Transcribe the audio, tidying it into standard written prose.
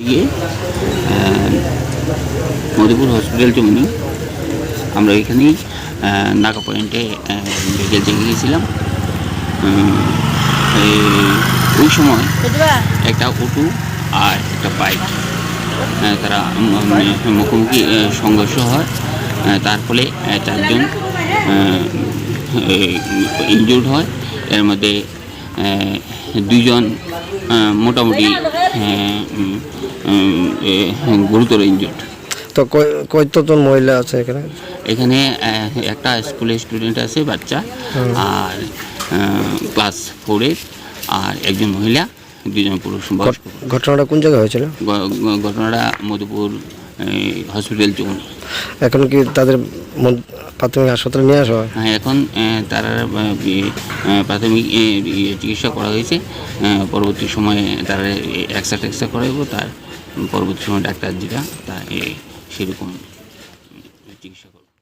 গিয়ে মধুপুর হসপিটাল চৌনি আমরা এখানেই নাকা পয়েন্টে ভেহিকেল চেকে গিয়েছিলাম। ওই সময় একটা অটো আর একটা বাইক তারা মুখোমুখি সংঘর্ষ হয়। তার ফলে 4 জন ইনজুর্ড হয়। এর মধ্যে 2 জন মোটামুটি গুরুতর ইনজুর্ড। তো কতজন মহিলা আছে এখানে? এখানে একটা স্কুলের স্টুডেন্ট আছে বাচ্চা, আর ক্লাস 4-এর, আর একজন মহিলা, 2 জন পুরুষ। ঘটনাটা কোন জায়গায় হয়েছিল? ঘটনাটা মধুপুর হসপিটাল চৌনি। এখন কি তাদের প্রাথমিক হাসপাতালে নিয়ে আসা হয়? হ্যাঁ, এখন তারা প্রাথমিক চিকিৎসা করা হয়েছে। পরবর্তী সময়ে তারা এক্সরে করা হইব। তার পরবর্তী সময় ডাক্তার যেটা তা সেরকম চিকিৎসা।